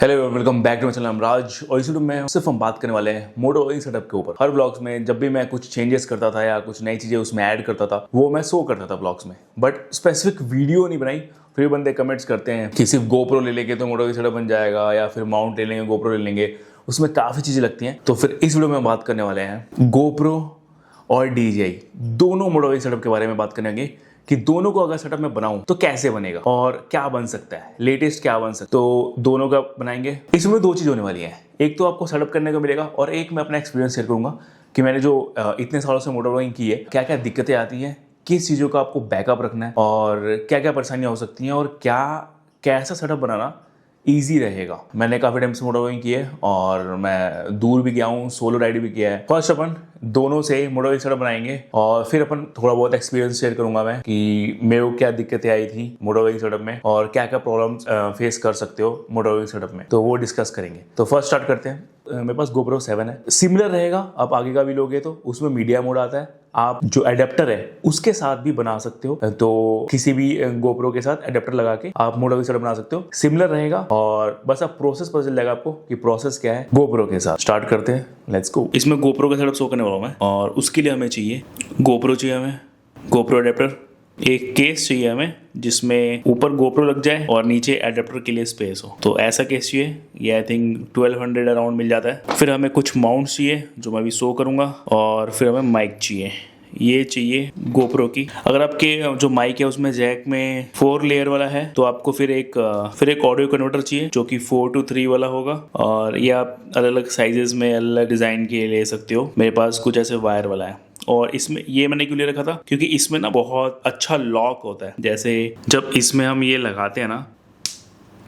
Hello welcome back to my channel. I'm Raj और इस video में सिर्फ हम बात करने वाले हैं मोटो व्लॉगिंग सेटअप के ऊपर। हर ब्लॉग्स में जब भी मैं कुछ चेंजेस करता था या कुछ नई चीजें उसमें ऐड करता था वो मैं शो करता था ब्लॉग्स में, बट स्पेसिफिक वीडियो नहीं बनाई। फिर बंदे कमेंट्स करते हैं कि सिर्फ गोप्रो ले लेंगे तो मोटो व्लॉगिंग सेटअप बन जाएगा या फिर माउंट ले लेंगे गोप्रो ले लेंगे, उसमें काफ़ी चीज़ें लगती हैं। तो फिर इस वीडियो में बात करने वाले हैं गोप्रो और DJI दोनों मोटो व्लॉगिंग सेटअप के बारे में बात करेंगे कि दोनों को अगर सेटअप में बनाऊं तो कैसे बनेगा और क्या बन सकता है, लेटेस्ट क्या बन सकता है। तो दोनों का बनाएंगे। इसमें दो चीज़ होने वाली है, एक तो आपको सेटअप करने को मिलेगा और एक मैं अपना एक्सपीरियंस शेयर करूंगा कि मैंने जो इतने सालों से मोटर व्लॉगिंग की है क्या क्या दिक्कतें आती हैं, किस चीज़ों का आपको बैकअप रखना है और क्या क्या परेशानियाँ हो सकती हैं और क्या कैसा सेटअप बनाना ईजी रहेगा। मैंने काफ़ी टाइम से मोटर व्लॉगिंग की है और मैं दूर भी गया हूँ, सोलो राइड भी किया है। फर्स्ट अपन दोनों से मोटर व्लॉगिंग सेटअप बनाएंगे और फिर अपन थोड़ा बहुत एक्सपीरियंस शेयर करूंगा मैं कि मेरे को क्या दिक्कतें आई थी मोटर व्लॉगिंग सेटअप में और क्या क्या प्रॉब्लम्स फेस कर सकते हो मोटर व्लॉगिंग सेटअप में, तो वो डिस्कस करेंगे। तो फर्स्ट स्टार्ट करते हैं। मेरे पास GoPro 7 है, सिमिलर रहेगा। आप आगे का भी लोगे तो उसमें मीडिया मोड आता है, आप जो एडेप्टर है उसके साथ भी बना सकते हो। तो किसी भी GoPro के साथ एडेप्टर लगा के आप मोटर व्लॉगिंग सेटअप बना सकते हो, सिमिलर रहेगा। और बस आप प्रोसेस पता चल जाएगा आपको कि प्रोसेस क्या है GoPro के साथ। स्टार्ट करते हैं, लेट्स गो। इसमें GoPro का सेटअप शो करने वाला हूं मैं और उसके लिए हमें चाहिए GoPro, चाहिए हमें GoPro एडेप्टर, एक केस चाहिए हमें जिसमें ऊपर GoPro लग जाए और नीचे एडेप्टर के लिए स्पेस हो। तो ऐसा केस चाहिए, ये आई थिंक 1200 अराउंड मिल जाता है। फिर हमें कुछ माउंट्स चाहिए जो मैं अभी शो करूंगा और फिर हमें माइक चाहिए, ये चाहिए GoPro की। अगर आपके जो माइक है उसमें जैक में 4 लेयर वाला है तो आपको फिर एक ऑडियो कन्वर्टर चाहिए जो कि 4:3 वाला होगा। और ये आप अलग अलग साइजेस में अलग अलग डिज़ाइन के ले सकते हो। मेरे पास कुछ ऐसे वायर वाला है और इसमें ये मैंने क्यों ले रखा था क्योंकि इसमें ना बहुत अच्छा लॉक होता है। जैसे जब इसमें हम ये लगाते हैं ना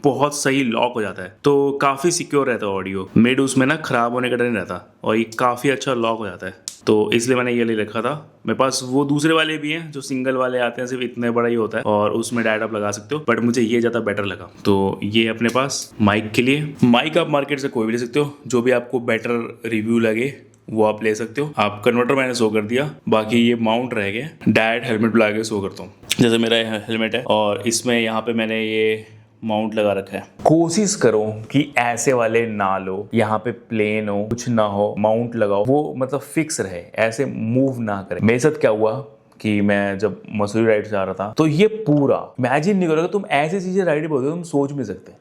बहुत सही लॉक हो जाता है, तो काफ़ी सिक्योर रहता है ऑडियो। मिड उसमें ना ख़राब होने का डर नहीं रहता और ये काफ़ी अच्छा लॉक हो जाता है, तो इसलिए मैंने ये ले रखा था। मेरे पास वो दूसरे वाले भी हैं जो सिंगल वाले आते हैं, सिर्फ इतने बड़ा ही होता है और उसमें डायरेक्ट आप लगा सकते हो, बट मुझे ये ज़्यादा बेटर लगा। तो ये अपने पास माइक के लिए, माइक आप मार्केट से कोई भी ले सकते हो, जो भी आपको बेटर रिव्यू लगे वो आप ले सकते हो। आप कन्वर्टर मैंने शो कर दिया, बाकी ये माउंट रह गए। डायरेक्ट हेलमेट लगा के शो करता हूँ। जैसे मेरा हेलमेट है और इसमें यहाँ पे मैंने ये माउंट लगा रखा है। कोशिश करो कि ऐसे वाले ना लो, यहाँ पे प्लेन हो, कुछ ना हो, माउंट लगाओ, वो मतलब फिक्स रहे, ऐसे मूव ना करे। मेरे साथ क्या हुआ कि मैं जब मसूरी राइड से आ रहा था तो ये पूरा इमेजिन नहीं करोगे तुम, ऐसी चीजें राइड पे होती हो तुम सोच भी नहीं सकते।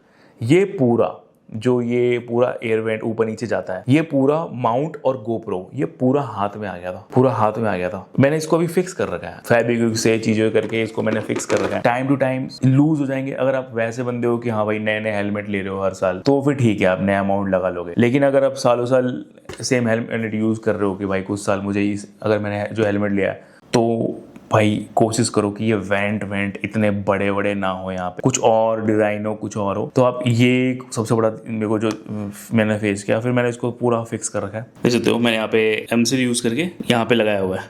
ये पूरा जो ये पूरा एयर वेंट ऊपर नीचे जाता है, ये पूरा माउंट और GoPro ये पूरा हाथ में आ गया था, पूरा हाथ में आ गया था। मैंने इसको अभी फिक्स कर रखा है, फैब्रिक से चीजों करके इसको मैंने फिक्स कर रखा है। टाइम टू टाइम लूज हो जाएंगे। अगर आप वैसे बंदे हो कि हाँ भाई नए नए हेलमेट ले रहे हो हर साल तो फिर ठीक है, आप नया माउंट लगा लोगे। लेकिन अगर आप सालों साल सेम हेलमेट यूज कर रहे हो कि भाई कुछ साल मुझे अगर मैंने जो हेलमेट लिया है तो भाई कोशिश करो कि ये वेंट इतने बड़े बड़े ना हो, यहाँ पे कुछ और डिजाइन हो, कुछ और हो। तो आप ये सबसे बड़ा मेरे को जो मैंने फेस किया, फिर मैंने इसको पूरा फिक्स कर रखा है। देख सकते हो मैंने यहाँ पे एमसील यूज करके यहाँ पे लगाया हुआ है।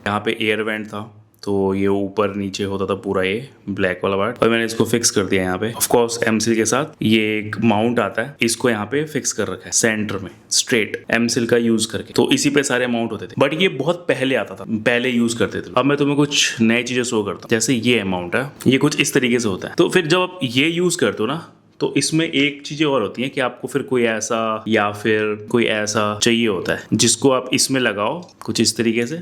यहाँ पे एयर वेंट था तो ये ऊपर नीचे होता था पूरा ये ब्लैक वाला पार्ट, और मैंने इसको फिक्स कर दिया यहाँ पे। ऑफ कोर्स एमसील के साथ ये एक माउंट आता है, इसको यहाँ पे फिक्स कर रखा है सेंटर में स्ट्रेट एमसील का यूज करके। तो इसी पे सारे माउंट होते थे, बट ये बहुत पहले आता था, पहले यूज करते थे। अब मैं तुम्हें कुछ नई चीजें शो करता हूँ। जैसे ये माउंट है, ये कुछ इस तरीके से होता है। तो फिर जब आप ये यूज करते हो ना तो इसमें एक चीजें और होती हैं कि आपको फिर कोई ऐसा या फिर कोई ऐसा चाहिए होता है जिसको आप इसमें लगाओ कुछ इस तरीके से,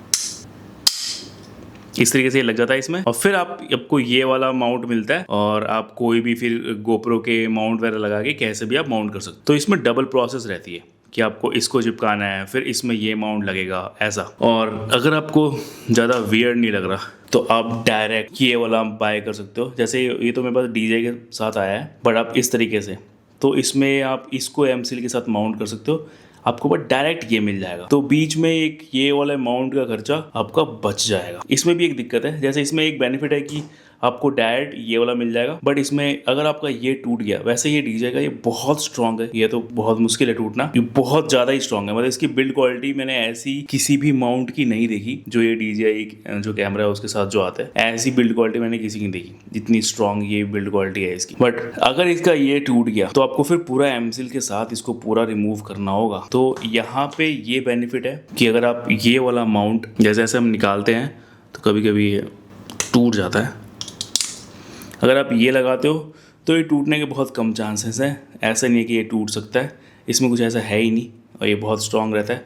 इस तरीके से लग जाता है इसमें। और फिर आपको ये वाला माउंट मिलता है और आप कोई भी फिर GoPro के माउंट वगैरह लगा के कैसे भी आप माउंट कर सकते हो। तो इसमें डबल प्रोसेस रहती है कि आपको इसको चिपकाना है, फिर इसमें ये माउंट लगेगा ऐसा। और अगर आपको ज़्यादा वियर्ड नहीं लग रहा तो आप डायरेक्ट ये वाला बाय कर सकते हो। जैसे ये तो मेरे पास DJI के साथ आया है, बट आप इस तरीके से, तो इसमें आप इसको एमसील के साथ माउंट कर सकते हो, आपको बस डायरेक्ट ये मिल जाएगा। तो बीच में एक ये वाला माउंट का खर्चा आपका बच जाएगा। इसमें भी एक दिक्कत है, जैसे इसमें एक बेनिफिट है कि आपको डायरेक्ट ये वाला मिल जाएगा, बट इसमें अगर आपका ये टूट गया, वैसे ये DJI का ये बहुत स्ट्रांग है, ये तो बहुत मुश्किल है टूटना, ये बहुत ज़्यादा ही स्ट्रांग है। मतलब इसकी बिल्ड क्वालिटी मैंने ऐसी किसी भी माउंट की नहीं देखी जो ये DJI जो कैमरा है उसके साथ जो आता है, ऐसी बिल्ड क्वालिटी मैंने किसी की नहीं देखी जितनी स्ट्रांग ये बिल्ड क्वालिटी है इसकी। बट अगर इसका ये टूट गया तो आपको फिर पूरा एमसील के साथ इसको पूरा रिमूव करना होगा। तो यहाँ पे ये बेनिफिट है कि अगर आप ये वाला माउंट जैसे जैसे हम निकालते हैं तो कभी कभी टूट जाता है। अगर आप ये लगाते हो तो ये टूटने के बहुत कम चांसेस हैं। ऐसा नहीं है कि ये टूट सकता है, इसमें कुछ ऐसा है ही नहीं और ये बहुत स्ट्रांग रहता है।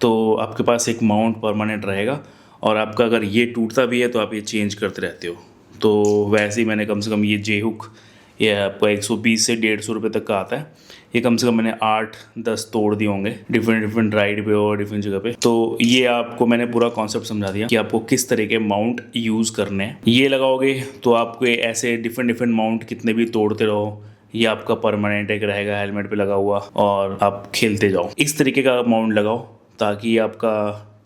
तो आपके पास एक माउंट परमानेंट रहेगा और आपका अगर ये टूटता भी है तो आप ये चेंज करते रहते हो। तो वैसे ही मैंने कम से कम ये जे हुक, ये आपका 120 से 150 रुपये तक का आता है। ये कम से कम मैंने 8-10 तोड़ दिए होंगे डिफरेंट राइड पे और डिफरेंट जगह पे। तो ये आपको मैंने पूरा कॉन्सेप्ट समझा दिया कि आपको किस तरह के माउंट यूज़ करने हैं। ये लगाओगे तो आपको ऐसे डिफरेंट माउंट कितने भी तोड़ते रहो, ये आपका परमानेंट एक रहेगा हेलमेट पे लगा हुआ और आप खेलते जाओ। इस तरीके का माउंट लगाओ ताकि आपका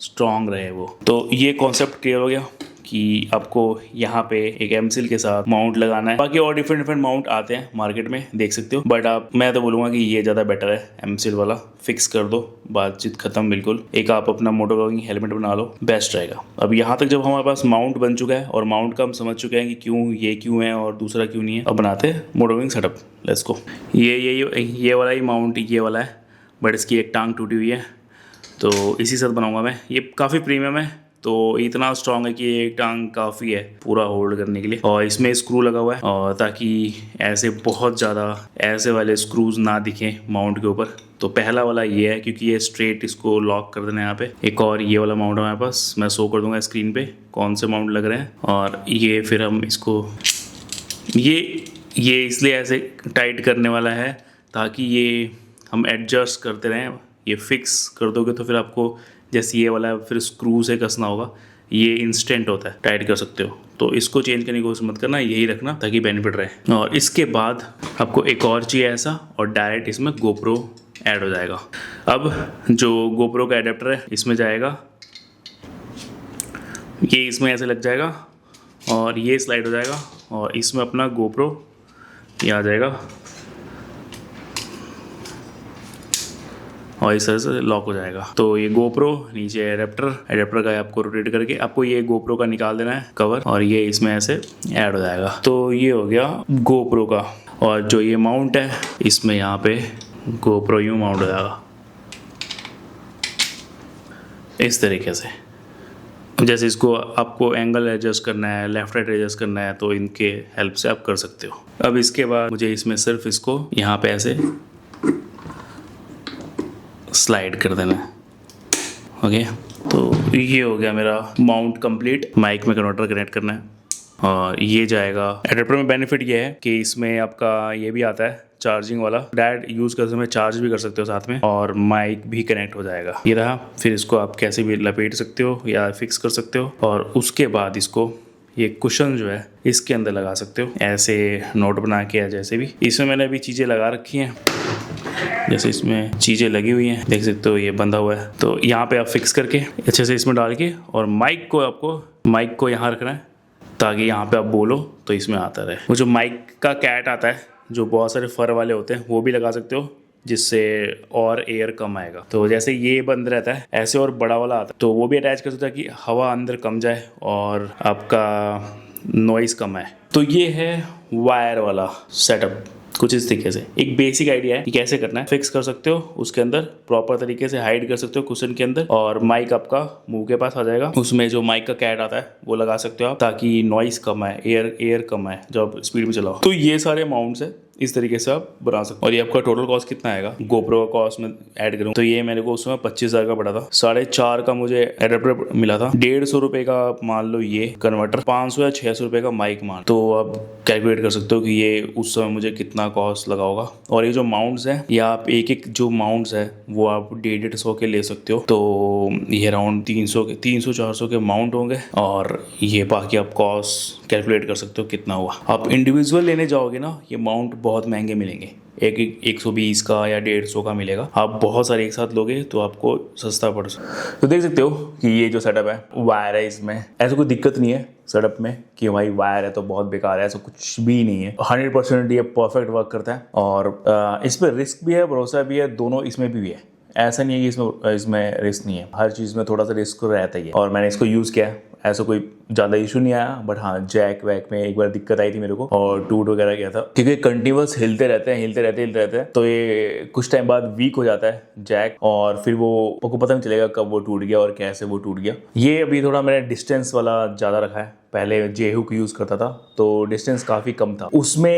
स्ट्रॉन्ग रहे वो। तो ये कॉन्सेप्ट क्लियर हो गया कि आपको यहाँ पे एक एमसील के साथ माउंट लगाना है। बाकी और डिफरेंट माउंट आते हैं मार्केट में, देख सकते हो, बट मैं तो बोलूँगा कि ये ज़्यादा बेटर है। एमसील वाला फिक्स कर दो, बातचीत खत्म बिल्कुल। एक आप अपना मोटो ब्लॉगिंग हेलमेट बना लो, बेस्ट रहेगा। अब यहाँ तक जब हमारे पास माउंट बन चुका है और माउंट का हम समझ चुके हैं कि क्यों है और दूसरा क्यों नहीं है, अब बनाते हैं मोटो ब्लॉगिंग सेटअप। Let's go. ये वाला ही माउंट ये वाला है, बट इसकी एक टांग टूटी हुई है, तो इसी साथ बनाऊंगा मैं। ये काफ़ी प्रीमियम है, तो इतना स्ट्रॉन्ग है कि एक टांग काफ़ी है पूरा होल्ड करने के लिए। और इसमें स्क्रू लगा हुआ है और ताकि ऐसे बहुत ज़्यादा ऐसे वाले स्क्रूज ना दिखें माउंट के ऊपर। तो पहला वाला ये है क्योंकि ये स्ट्रेट इसको लॉक कर देना है यहाँ पे। एक और ये वाला माउंट है हमारे पास, मैं शो कर दूंगा स्क्रीन पे कौन से माउंट लग रहे हैं। और ये फिर हम इसको ये इसलिए ऐसे टाइट करने वाला है ताकि ये हम एडजस्ट करते रहें। ये फिक्स कर दोगे तो फिर आपको जैसे ये वाला फिर स्क्रू से कसना होगा, ये इंस्टेंट होता है, टाइट कर सकते हो। तो इसको चेंज करने की कोशिश मत करना, यही रखना ताकि बेनिफिट रहे। और इसके बाद आपको एक और चाहिए ऐसा, और डायरेक्ट इसमें गोप्रो ऐड हो जाएगा। अब जो गोप्रो का एडेप्टर है इसमें जाएगा, ये इसमें ऐसे लग जाएगा और ये स्लाइड हो जाएगा और इसमें अपना गोप्रो ये आ जाएगा और इस तरह से लॉक हो जाएगा। तो ये गोप्रो, नीचे एडेप्टर का आपको रोटेट करके आपको ये गोप्रो का निकाल देना है कवर और ये इसमें ऐसे ऐड हो जाएगा। तो ये हो गया गोप्रो का। और जो ये माउंट है इसमें यहाँ पे गोप्रो यूँ माउंट हो जाएगा इस तरीके से। जैसे इसको आपको एंगल एडजस्ट करना है, लेफ्ट राइट एडजस्ट करना है, तो इनके हेल्प से आप कर सकते हो। अब इसके बाद मुझे इसमें सिर्फ इसको यहाँ पे ऐसे स्लाइड कर देना है। ओके, तो ये हो गया मेरा माउंट कंप्लीट। माइक में कन्वर्टर कनेक्ट करना है और ये जाएगा एडेप्टर में। बेनिफिट ये है कि इसमें आपका ये भी आता है चार्जिंग वाला, डायरेक्ट यूज़ करते समय चार्ज भी कर सकते हो साथ में, और माइक भी कनेक्ट हो जाएगा। ये रहा, फिर इसको आप कैसे भी लपेट सकते हो या फिक्स कर सकते हो। और उसके बाद इसको ये कुशन जो है इसके अंदर लगा सकते हो, ऐसे नोट बना के या जैसे भी। इसमें मैंने अभी चीज़ें लगा रखी हैं, जैसे इसमें चीज़ें लगी हुई हैं, देख सकते हो ये बंधा हुआ है। तो यहाँ पे आप फिक्स करके अच्छे से इसमें डाल के, और माइक को यहाँ रखना है ताकि यहाँ पे आप बोलो तो इसमें आता रहे। वो जो माइक का कैट आता है, जो बहुत सारे फर वाले होते हैं, वो भी लगा सकते हो जिससे और एयर कम आएगा। तो जैसे ये बंद रहता है ऐसे, और बड़ा वाला आता है तो वो भी अटैच कर सकते हैं कि हवा अंदर कम जाए और आपका नॉइज़ कम आए। तो ये है वायर वाला सेटअप, कुछ इस तरीके से। एक बेसिक आइडिया है कि कैसे करना है। फिक्स कर सकते हो उसके अंदर, प्रॉपर तरीके से हाइड कर सकते हो कुशन के अंदर, और माइक आपका मुंह के पास आ जाएगा। उसमें जो माइक का कैट आता है वो लगा सकते हो आप ताकि नॉइस कम आए, एयर कम आए जब स्पीड में चलाओ। तो ये सारे माउंट्स है, इस तरीके से आप बना सकते हो। और ये आपका टोटल कॉस्ट कितना आएगा गोप्रो का कॉस्ट में ऐड करूँ तो ये मेरे को उसमें 25,000 का पड़ा था। 4.5 का मुझे एडेप्टर मिला था, 150 रुपये का मान लो ये कन्वर्टर, 500 या 600 रुपये का माइक मान। तो आप कैलकुलेट कर सकते हो कि ये उस समय मुझे कितना कॉस्ट लगा होगा। और ये जो माउंट्स हैं, या आप एक जो माउंट्स है वो आप 150 के ले सकते हो। तो ये अराउंड 300-400 के माउंट होंगे, और ये बाकी आप कॉस्ट कैलकुलेट कर सकते हो कितना हुआ। आप इंडिविजुअल लेने जाओगे ना, ये माउंट बहुत महंगे मिलेंगे, एक 120 का या 150 का मिलेगा। आप बहुत सारे एक साथ लोगे तो आपको सस्ता पड़ सकता। तो देख सकते हो कि ये जो सेटअप है वायर है, इसमें ऐसा कोई दिक्कत नहीं है सेटअप में कि भाई वायर है तो बहुत बेकार है, ऐसा कुछ भी नहीं है। 100% ये परफेक्ट वर्क करता है। और इस पर रिस्क भी है, भरोसा भी है, दोनों इसमें भी है। ऐसा नहीं है कि इसमें रिस्क नहीं है, हर चीज़ में थोड़ा सा रिस्क रहता ही है। और मैंने इसको यूज़ किया है, ऐसा कोई ज़्यादा इशू नहीं आया, बट हाँ जैक वैक में एक बार दिक्कत आई थी मेरे को और टूट वगैरह गया था, क्योंकि कंटिन्यूअस हिलते रहते हैं तो ये कुछ टाइम बाद वीक हो जाता है जैक, और फिर वो आपको पता नहीं चलेगा कब वो टूट गया और कैसे वो टूट गया। ये अभी थोड़ा मैंने डिस्टेंस वाला ज़्यादा रखा है, पहले जेहुक यूज़ करता था तो डिस्टेंस काफ़ी कम था, उसमें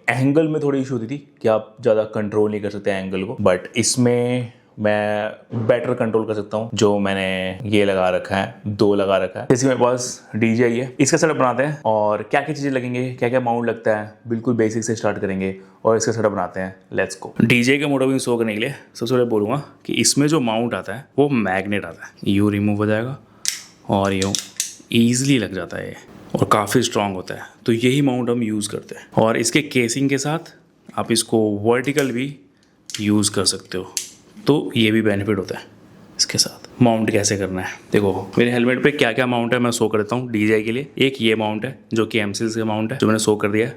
एंगल में थोड़ी इशू होती थी कि आप ज़्यादा कंट्रोल नहीं कर सकते एंगल को, बट इसमें मैं बेटर कंट्रोल कर सकता हूँ। जो मैंने ये लगा रखा है, 2 लगा रखा है, जैसे मेरे पास DJI है, इसका सेटअप बनाते हैं और क्या क्या चीज़ें लगेंगे, क्या क्या माउंट लगता है, बिल्कुल बेसिक से स्टार्ट करेंगे और इसका सेटअप बनाते हैं। Let's go. DJI का मोटो शो करने के लिए सबसे पहले बोलूँगा कि इसमें जो माउंट आता है वो मैग्नेट आता है, यूँ रिमूव हो जाएगा और यूँ ईजिली लग जाता है ये, और काफ़ी स्ट्रांग होता है, तो यही माउंट हम यूज़ करते हैं। और इसके केसिंग के साथ आप इसको वर्टिकल भी यूज़ कर सकते हो, तो ये भी बेनिफिट होता है इसके साथ। माउंट कैसे करना है, देखो मेरे हेलमेट पे क्या क्या माउंट है मैं शो करता हूँ DJI के लिए। एक ये माउंट है जो कि एमसील्स का माउंट है, जो मैंने शो कर दिया है,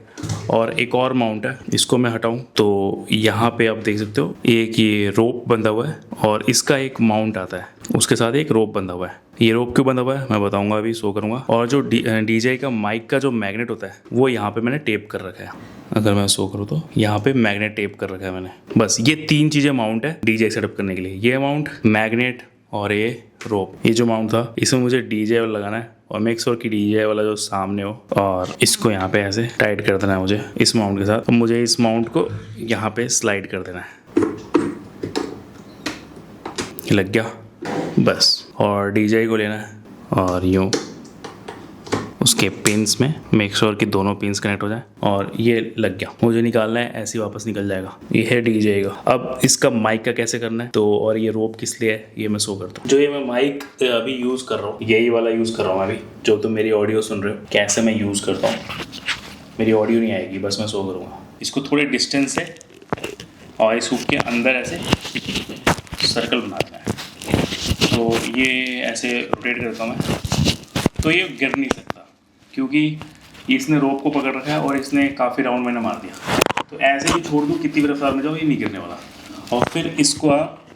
और एक और माउंट है, इसको मैं हटाऊँ तो यहाँ पे आप देख सकते हो एक ये रोप बंधा हुआ है, और इसका एक माउंट आता है, उसके साथ एक रोप बंधा हुआ है। ये रोप क्यों बंधा हुआ है मैं बताऊंगा, अभी शो करूंगा। और जो DJI का माइक का जो मैग्नेट होता है वो यहाँ पे मैंने टेप कर रखा है, अगर मैं शो करूँ तो यहाँ पे मैग्नेट टेप कर रखा है मैंने। बस ये 3 चीज़ें माउंट है DJI सेटअप करने के लिए, ये माउंट, मैग्नेट और ये रोप। ये जो माउंट था इसमें मुझे DJI वाला लगाना है, और मेक श्योर कि DJI वाला जो सामने हो, और इसको यहाँ पे ऐसे टाइट कर देना है मुझे इस माउंट के साथ। तो मुझे इस माउंट को यहाँ पे स्लाइड कर देना है, लग गया बस। और DJI को लेना है और यूँ उसके पिंस में मेक श्योर कि दोनों पिंस कनेक्ट हो जाए, और ये लग गया। मुझे निकालना है, ऐसे ही वापस निकल जाएगा। ये है DJI का। अब इसका माइक का कैसे करना है तो, और ये रोप किस लिए है ये मैं शो करता हूँ। जो ये मैं माइक अभी यूज़ कर रहा हूँ, यही वाला यूज़ कर रहा हूँ अभी, जो तुम मेरी ऑडियो सुन रहे हो। कैसे मैं यूज़ करता हूँ, मेरी ऑडियो नहीं आएगी, बस मैं शो करूँगा। इसको थोड़े डिस्टेंस से और इस हुक के अंदर ऐसे सर्कल बनाते हैं, तो ये ऐसे रोटेट करता हूँ मैं, तो ये गिर नहीं सकता क्योंकि इसने रोप को पकड़ रखा है और इसने काफ़ी राउंड मैंने मार दिया। तो ऐसे ही छोड़ दूँ कितनी भी रफ्तार में जाओ, ये नहीं गिरने वाला। और फिर इसको आप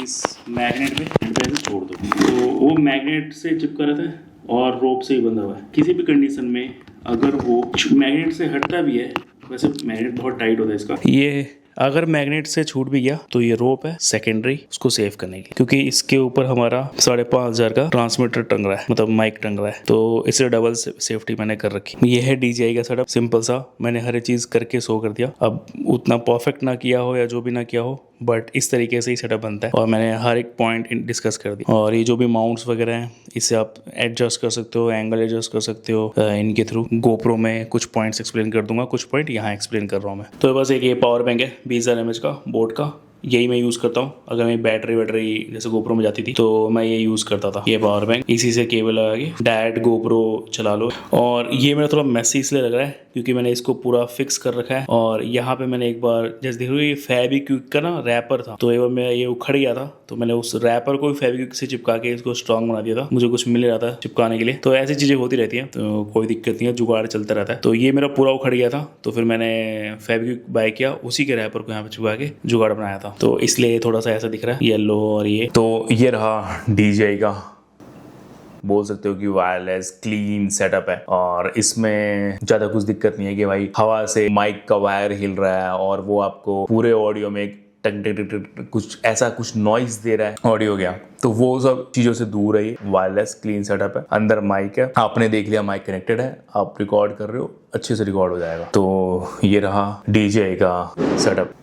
इस मैग्नेट पे ऐसे छोड़ दो, तो वो मैग्नेट से चिपका रहता है और रोप से ही बंधा हुआ है। किसी भी कंडीशन में अगर वो मैग्नेट से हटता भी है, वैसे मैग्नेट बहुत टाइट होता है इसका, ये अगर मैग्नेट से छूट भी गया तो ये रोप है सेकेंडरी उसको सेव करने के लिए, क्योंकि इसके ऊपर हमारा 5,500 का ट्रांसमीटर टंग रहा है, मतलब माइक टंग रहा है, तो इससे डबल सेफ्टी मैंने कर रखी। ये है DJI का सेटअप, सिंपल सा, मैंने हर चीज़ करके शो कर दिया। अब उतना परफेक्ट ना किया हो या जो भी ना किया हो, बट इस तरीके से ही सेटअप बनता है, और मैंने हर एक पॉइंट डिस्कस कर दिया। और ये जो भी माउंट्स वगैरह हैं इससे आप एडजस्ट कर सकते हो, एंगल एडजस्ट कर सकते हो इनके थ्रू। GoPro में कुछ पॉइंट्स एक्सप्लेन कर दूंगा, कुछ पॉइंट यहाँ एक्सप्लेन कर रहा हूँ मैं। तो बस एक ये पावर बैंक है 20,000 mAh का बोट का, यही मैं यूज़ करता हूँ। अगर मेरी बैटरी जैसे GoPro में जाती थी तो मैं ये यूज़ करता था, ये पावर बैंक। इसी से केबल लगा के डायरेक्ट GoPro चला लो। और ये मेरा थोड़ा मैसी इसलिए लग रहा है क्योंकि मैंने इसको पूरा फिक्स कर रखा है, और यहाँ पे मैंने एक बार जैसे देख रहे हो ये फेविक्विक का ना रैपर था, तो एक बार मैं ये उखड़ गया था, तो मैंने उस रैपर को फेविक्विक से चिपका के इसको स्ट्रॉन्ग बना दिया था। मुझे कुछ मिल रहा था चिपकाने के लिए, तो ऐसी चीज़ें होती रहती हैं, तो कोई दिक्कत नहीं है, जुगाड़ चलता रहता है। तो ये मेरा पूरा उखड़ गया था, तो फिर मैंने फेविक्विक बाय किया, उसी के रैपर को यहाँ पे चिपका के जुगाड़ बनाया था, तो इसलिए थोड़ा सा ऐसा दिख रहा है येलो। और ये तो ये रहा DJI का, बोल सकते हो कि वायरलेस क्लीन सेटअप है, और इसमें ज़्यादा कुछ दिक्कत नहीं है कि भाई हवा से माइक का वायर हिल रहा है और वो आपको पूरे ऑडियो में टक टक टक टक कुछ ऐसा कुछ नॉइस दे रहा है ऑडियो गया, तो वो सब चीज़ों से दूर है। वायरलेस क्लीन सेटअप है, अंदर माइक है, आपने देख लिया माइक कनेक्टेड है, आप रिकॉर्ड कर रहे हो, अच्छे से रिकॉर्ड हो जाएगा। तो ये रहा DJI का सेटअप।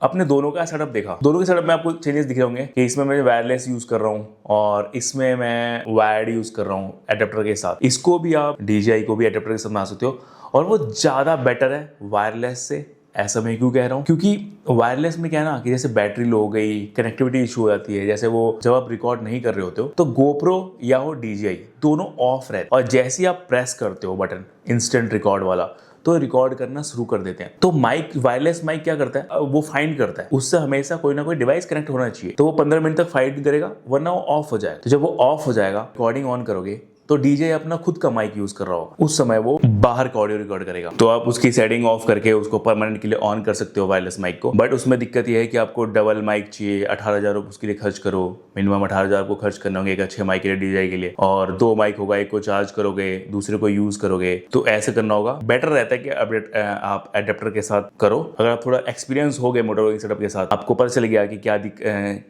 अपने दोनों का सेटअप देखा, दोनों के सेटअप में आपको चेंजेस दिख रहे होंगे कि इसमें मैं वायरलेस यूज कर रहा हूँ और इसमें मैं वायर्ड यूज कर रहा हूँ एडेप्टर के साथ। इसको भी आप DJI को भी एडेप्टर के साथ बना सकते हो, और वो ज़्यादा बेटर है वायरलेस से। ऐसा मैं क्यों कह रहा हूँ, क्योंकि वायरलेस में क्या है ना कि जैसे बैटरी लो हो गई, कनेक्टिविटी इशू हो जाती है, जैसे वो जब आप रिकॉर्ड नहीं कर रहे होते हो तो GoPro या वो DJI दोनों ऑफ रहते, और जैसे ही आप प्रेस करते हो बटन इंस्टेंट रिकॉर्ड वाला, तो रिकॉर्ड करना शुरू कर देते हैं। तो माइक, वायरलेस माइक क्या करता है, वो फाइंड करता है, उससे हमेशा कोई ना कोई डिवाइस कनेक्ट होना चाहिए, तो वो 15 मिनट तक फाइंड करेगा, वरना वो ऑफ हो जाएगा। तो जब वो ऑफ हो जाएगा, रिकॉर्डिंग ऑन करोगे, तो डीजे अपना खुद का माइक यूज कर रहा होगा, उस समय वो बाहर का ऑडियो रिकॉर्ड करेगा। तो आप उसकी सेटिंग ऑफ करके उसको परमानेंट के लिए ऑन कर सकते हो वायरलेस माइक को। बट उसमें दिक्कत यह है कि आपको डबल माइक चाहिए, 18,000 उसके लिए खर्च करो, मिनिमम 18,000 को खर्च करना होंगे एक अच्छे माइक के लिए, डीजे के लिए। और 2 माइक होगा, एक को चार्ज करोगे, दूसरे को यूज करोगे, तो ऐसे करना होगा। बेटर रहता है कि आप एडेप्टर के साथ करो। अगर आप थोड़ा एक्सपीरियंस हो गए मोटरवाइज सेटअप के साथ, आपको पता चल गया कि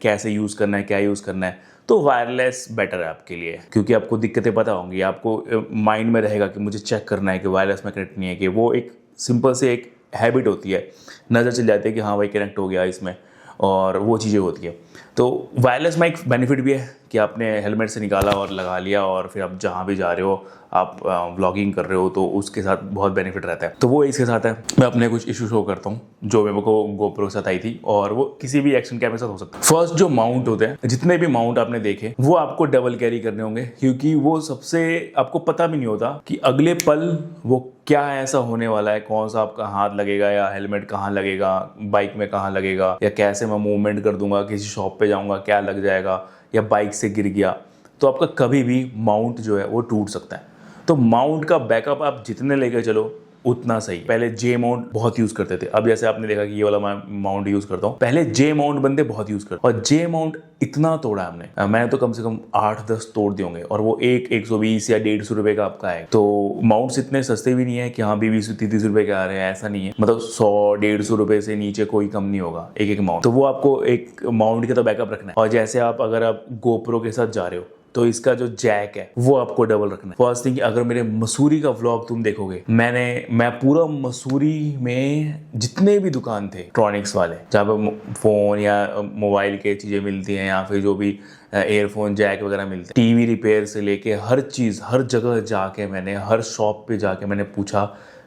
कैसे यूज करना है, क्या यूज करना है, तो वायरलेस बेटर है आपके लिए, क्योंकि आपको दिक्कतें पता होंगी। आपको माइंड में रहेगा कि मुझे चेक करना है कि वायरलेस में कनेक्ट नहीं है, कि वो एक सिंपल से एक हैबिट होती है, नज़र चल जाती है कि हाँ भाई कनेक्ट हो गया इसमें, और वो चीज़ें होती है। तो वायरलेस माइक बेनिफिट भी है कि आपने हेलमेट से निकाला और लगा लिया, और फिर आप जहाँ भी जा रहे हो, आप व्लॉगिंग कर रहे हो, तो उसके साथ बहुत बेनिफिट रहता है। तो वो इसके साथ है। मैं अपने कुछ इशू शो करता हूँ जो मेरे को गोप्रो के साथ आई थी, और वो किसी भी एक्शन कैमरे के साथ हो सकता है। फर्स्ट जो माउंट होते हैं, जितने भी माउंट आपने देखे, वो आपको डबल कैरी करने होंगे, क्योंकि वो सबसे आपको पता भी नहीं होता कि अगले पल वो क्या ऐसा होने वाला है, कौन सा आपका हाथ लगेगा, या हेलमेट कहाँ लगेगा, बाइक में कहाँ लगेगा, या कैसे मैं मूवमेंट कर दूंगा, किसी शॉप पे जाऊंगा क्या लग जाएगा, या बाइक से गिर गया, तो आपका कभी भी माउंट जो है वो टूट सकता है। तो माउंट का बैकअप आप जितने लेके चलो उतना सही। पहले जे माउंट बहुत यूज करते थे, अब जैसे आपने देखा कि ये वाला मैं माउंट यूज करता हूँ। पहले जे माउंट बंदे बहुत यूज करते, और जे माउंट इतना तोड़ा हमने, मैंने तो कम से कम 8-10 तोड़ दिए होंगे, और वो एक 120 या 150 रुपए का आपका है। तो माउंट्स इतने सस्ते भी नहीं है कि हाँ 20-30 रुपए के आ रहे हैं, ऐसा नहीं है। मतलब 100-150 रुपए से नीचे कोई कम नहीं होगा एक माउंट। तो वो आपको एक माउंट के तो बैकअप रखना है। और जैसे अगर आप गोप्रो के साथ जा रहे हो, तो इसका जो जैक है वो आपको डबल रखना है। फर्स्ट थिंग, अगर मेरे मसूरी का व्लॉग तुम देखोगे, मैं पूरा मसूरी में जितने भी दुकान थे इलेक्ट्रॉनिक्स वाले, जहाँ पे फोन या मोबाइल के चीजें मिलती हैं, या फिर जो भी एयरफोन जैक वगैरह मिलते हैं, टीवी रिपेयर से लेके हर चीज, हर जगह जाके मैंने, हर शॉप पे जाके मैंने पूछा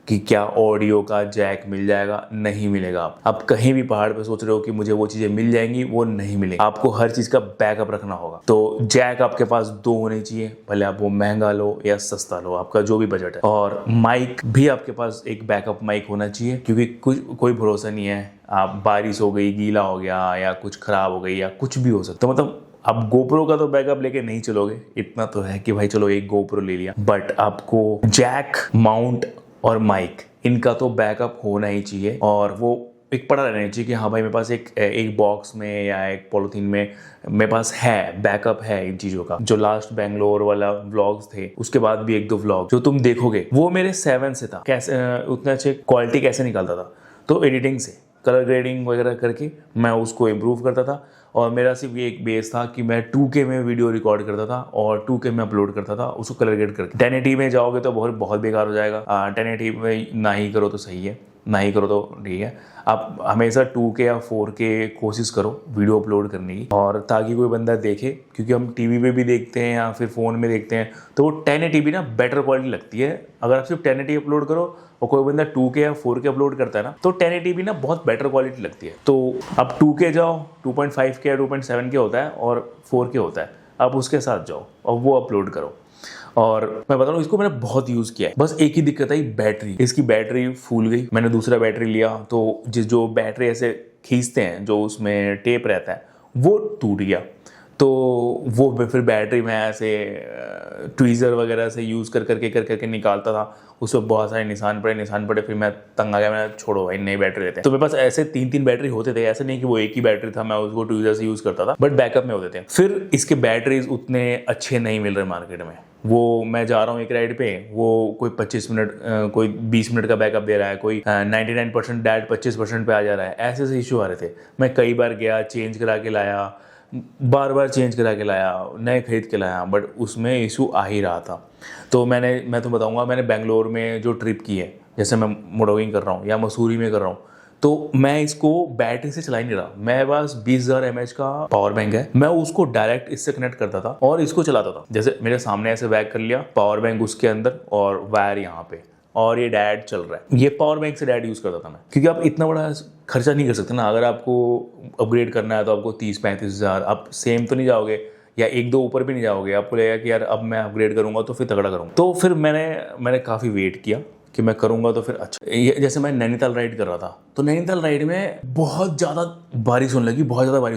कि क्या ऑडियो का जैक मिल जाएगा। नहीं मिलेगा। आप कहीं भी पहाड़ पे सोच रहे हो कि मुझे वो चीजें मिल जाएंगी, वो नहीं मिलेगी। आपको हर चीज का बैकअप रखना होगा। तो जैक आपके पास 2 होने चाहिए, भले आप वो महंगा लो या सस्ता लो, आपका जो भी बजट है। और माइक भी आपके पास एक बैकअप माइक होना चाहिए, क्योंकि कोई भरोसा नहीं है, आप बारिश हो गई, गीला हो गया, या कुछ खराब हो गई, या कुछ भी हो सकता है। मतलब आप गोप्रो का तो बैकअप लेके नहीं चलोगे, इतना तो है कि भाई चलो एक गोप्रो ले लिया, बट आपको जैक, माउंट और माइक, इनका तो बैकअप होना ही चाहिए। और वो एक पड़ा रहना चाहिए कि हाँ भाई मेरे पास एक बॉक्स में या एक पॉलिथीन में मेरे पास है, बैकअप है इन चीज़ों का। जो लास्ट बेंगलोर वाला व्लॉग्स थे, उसके बाद भी 1-2 व्लॉग जो तुम देखोगे, वो मेरे 7 से था। कैसे उतने अच्छे क्वालिटी कैसे निकालता था? तो एडिटिंग से, कलर ग्रेडिंग वगैरह करके मैं उसको इम्प्रूव करता था। और मेरा सिर्फ ये एक बेस था कि मैं 2K में वीडियो रिकॉर्ड करता था और 2K में अपलोड करता था, उसको कलर ग्रेड करके। 1080 में जाओगे तो बहुत बेकार हो जाएगा। 1080 में ना ही करो तो सही है, ना ही करो तो ठीक है। आप हमेशा 2K या 4K कोशिश करो वीडियो अपलोड करने की, और ताकि कोई बंदा देखे, क्योंकि हम टीवी पे भी देखते हैं या फिर फ़ोन में देखते हैं, तो वो 1080 भी ना बेटर क्वालिटी लगती है। अगर आप सिर्फ 1080 अपलोड करो और कोई बंदा 2K या 4K अपलोड करता है ना, तो 1080 भी ना बहुत बेटर क्वालिटी लगती है। तो आप 2K जाओ, 2.5K या 2.7K होता है, और 4K होता है, आप उसके साथ जाओ और वो अपलोड करो। और मैं बता रहा हूँ, इसको मैंने बहुत यूज किया है। बस एक ही दिक्कत आई, बैटरी। इसकी बैटरी फूल गई, मैंने दूसरा बैटरी लिया, तो जो बैटरी ऐसे खींचते हैं, जो उसमें टेप रहता है, वो टूट गया। तो वो फिर बैटरी में ऐसे ट्वीज़र वगैरह से यूज़ करके निकालता था, उस पर बहुत सारे निशान पड़े। फिर मैं तंग आ गया, मैंने छोड़ो भाई नई बैटरी लेते हैं। तो मेरे पास ऐसे 3 बैटरी होते थे, ऐसे नहीं कि वो एक ही बैटरी था, मैं उसको ट्वीज़र से यूज़ करता था, बट बैकअप में होते थे। फिर इसके बैटरीज उतने अच्छे नहीं मिल रहे मार्केट में। वो मैं जा रहा हूँ एक राइड पे, वो कोई 25 मिनट, कोई 20 मिनट का बैकअप दे रहा है, कोई 99% डैट 25% पे आ जा रहा है। ऐसे इशू आ रहे थे। मैं कई बार गया, चेंज करा के लाया, बार चेंज करा के लाया, नए खरीद के लाया, बट उसमें इशू आ ही रहा था। तो मैं तो बताऊंगा, मैंने बेंगलोर में जो ट्रिप की है, जैसे मैं मोटरविंग कर रहा हूँ या मसूरी में कर रहा हूँ, तो मैं इसको बैटरी से चला ही नहीं रहा। मेरे पास 20,000 mAh का पावर बैंक है, मैं उसको डायरेक्ट इससे कनेक्ट करता था और इसको चलाता था। जैसे मेरे सामने ऐसे बैग कर लिया, पावर बैंक उसके अंदर और वायर यहाँ पे, और ये डायरेक्ट चल रहा है। ये पावर बैंक से डायरेक्ट यूज करता था मैं, क्योंकि आप इतना बड़ा खर्चा नहीं कर सकते ना। अगर आपको अपग्रेड करना है तो आपको 30-35 हज़ार, आप सेम तो नहीं जाओगे या 1-2 ऊपर भी नहीं जाओगे। आपको लगेगा कि यार अब मैं अपग्रेड करूंगा तो फिर तगड़ा करूंगा। तो फिर मैंने काफ़ी वेट किया कि मैं करूंगा तो फिर अच्छा। जैसे मैं नैनीताल राइड कर रहा था, तो नैनीताल राइड में बहुत ज़्यादा बारिश होने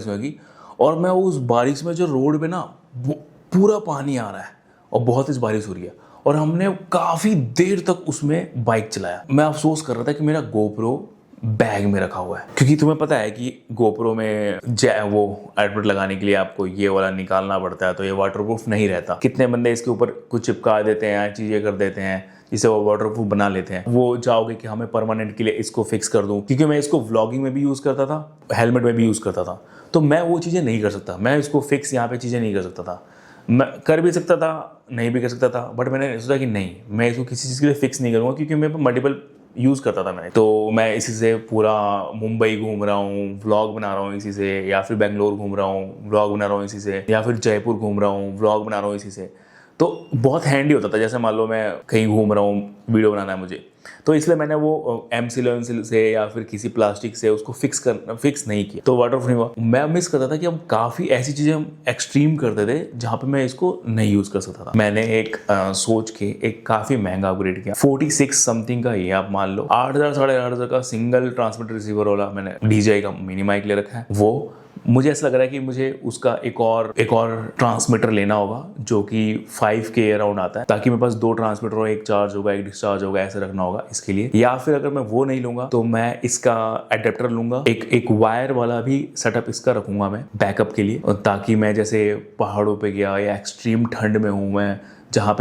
लगी, और मैं उस बारिश में जो रोड पे ना पूरा पानी आ रहा है, और बहुत तेज बारिश हो रही है और हमने काफ़ी देर तक उसमें बाइक चलाया। मैं अफसोस कर रहा था कि मेरा गोप्रो बैग में रखा हुआ है, क्योंकि तुम्हें पता है कि गोप्रो में वो एडवर्ट लगाने के लिए आपको ये वाला निकालना पड़ता है, तो ये वाटरप्रूफ नहीं रहता। कितने बंदे इसके ऊपर कुछ चिपका देते हैं, चीज़ें कर देते हैं जिसे वो वाटरप्रूफ बना लेते हैं। वो चाहोगे कि हमें परमानेंट के लिए इसको फिक्स कर दूं, क्योंकि मैं इसको व्लॉगिंग में भी यूज़ करता था, हेलमेट में भी यूज़ करता था, तो मैं वो चीज़ें नहीं कर सकता। मैं इसको फिक्स यहाँ पे चीज़ें नहीं कर सकता था। मैं कर भी सकता था, नहीं भी कर सकता था, बट मैंने सोचा कि नहीं, मैं इसको किसी चीज़ के लिए फिक्स नहीं करूँगा, क्योंकि मैं मल्टीपल यूज़ करता था मैंने। तो मैं इसी से पूरा मुंबई घूम रहा हूँ, व्लॉग बना रहा हूँ इसी से, या फिर बेंगलोर घूम रहा हूँ, व्लॉग बना रहा हूँ इसी से, या फिर जयपुर घूम रहा हूँ, व्लॉग बना रहा हूँ इसी से। तो बहुत हैंडी होता था। जैसे मान लो मैं कहीं घूम रहा हूँ, वीडियो बनाना है मुझे, तो इसलिए मैंने वो एमसील से या फिर किसी प्लास्टिक से उसको फिक्स नहीं किया, तो वाटरप्रूफ नहीं हुआ। मैं मिस करता था कि हम काफ़ी ऐसी चीज़ें हम एक्सट्रीम करते थे जहाँ पे मैं इसको नहीं यूज़ कर सकता था। मैंने एक सोच के एक काफ़ी महंगा अपग्रेड किया, 46 समथिंग का ही आप मान लो, 8,000 8,500 का सिंगल ट्रांसमिटर रिसीवर वाला मैंने DJI का मिनी माइक ले रखा है। वो मुझे ऐसा लग रहा है कि मुझे उसका एक और ट्रांसमीटर लेना होगा जो कि 5K अराउंड आता है, ताकि मेरे पास 2 ट्रांसमीटर हो, एक चार्ज होगा एक डिस्चार्ज होगा, ऐसे रखना होगा इसके लिए। या फिर अगर मैं वो नहीं लूंगा तो मैं इसका एडेप्टर लूंगा, एक वायर वाला भी सेटअप इसका रखूंगा मैं बैकअप के लिए, ताकि मैं जैसे पहाड़ों पे गया या एक्सट्रीम ठंड में हूँ मैं, जहाँ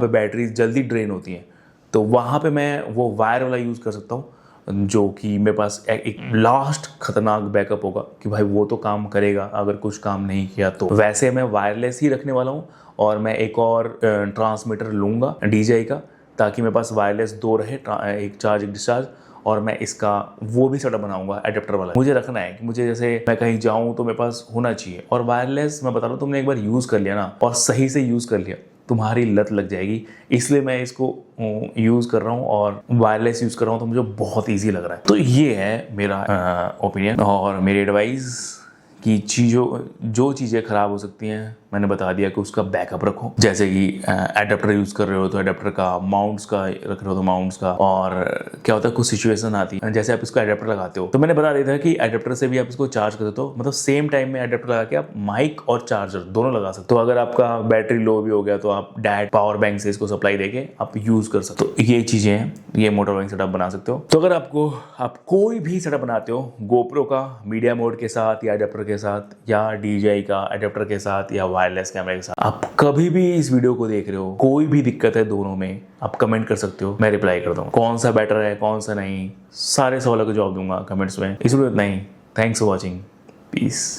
पे बैटरी जल्दी ड्रेन होती हैं, तो वहाँ पे मैं वो वायर वाला यूज़ कर सकता हूँ, जो कि मेरे पास एक लास्ट खतरनाक बैकअप होगा कि भाई वो तो काम करेगा अगर कुछ काम नहीं किया तो। वैसे मैं वायरलेस ही रखने वाला हूँ और मैं एक और ट्रांसमीटर लूँगा DJI का, ताकि मेरे पास वायरलेस 2 रहे, एक चार्ज एक डिस्चार्ज, और मैं इसका वो भी सेटअप बनाऊंगा एडेप्टर वाला। मुझे रखना है कि मुझे जैसे मैं कहीं जाऊँ तो मेरे पास होना चाहिए। और वायरलेस मैं बता रहा हूँ, तुमने एक बार यूज़ कर लिया ना और सही से यूज़ कर लिया, तुम्हारी लत लग जाएगी। इसलिए मैं इसको यूज़ कर रहा हूँ और वायरलेस यूज़ कर रहा हूँ, तो मुझे बहुत ईजी लग रहा है। तो ये है मेरा ओपिनियन और मेरी एडवाइस कि जो चीज़ें ख़राब हो सकती हैं मैंने बता दिया कि उसका बैकअप रखो। जैसे कि एडेप्टर यूज़ कर रहे हो तो एडेप्टर का, माउंट्स का रख रहे हो तो माउंट्स का। और क्या होता है, कुछ सिचुएशन आती है जैसे आप इसको एडेप्टर लगाते हो, तो मैंने बता दिया था कि एडेप्टर से भी आप इसको चार्ज कर देते हो, मतलब सेम टाइम में एडेप्टर लगा के आप माइक और चार्जर दोनों लगा सकते हो। तो अगर आपका बैटरी लो भी हो गया तो आप डायरेक्ट पावर बैंक से इसको सप्लाई देके आप यूज़ कर सकते हो। तो ये चीज़ें हैं, ये मोटर व्लॉगिंग सेटअप बना सकते हो। तो अगर आप कोई भी सेटअप बनाते हो, गोप्रो का मीडिया मोड के साथ या एडेप्टर के साथ, या DJI का एडेप्टर के साथ, या वायरलेस कैमरे के साथ, आप कभी भी इस वीडियो को देख रहे हो, कोई भी दिक्कत है दोनों में, आप कमेंट कर सकते हो, मैं रिप्लाई कर दूंगा। कौन सा बेटर है कौन सा नहीं, सारे सवालों का जवाब दूंगा कमेंट्स में। इस वीडियो में इतना ही। Thanks for watching, piece.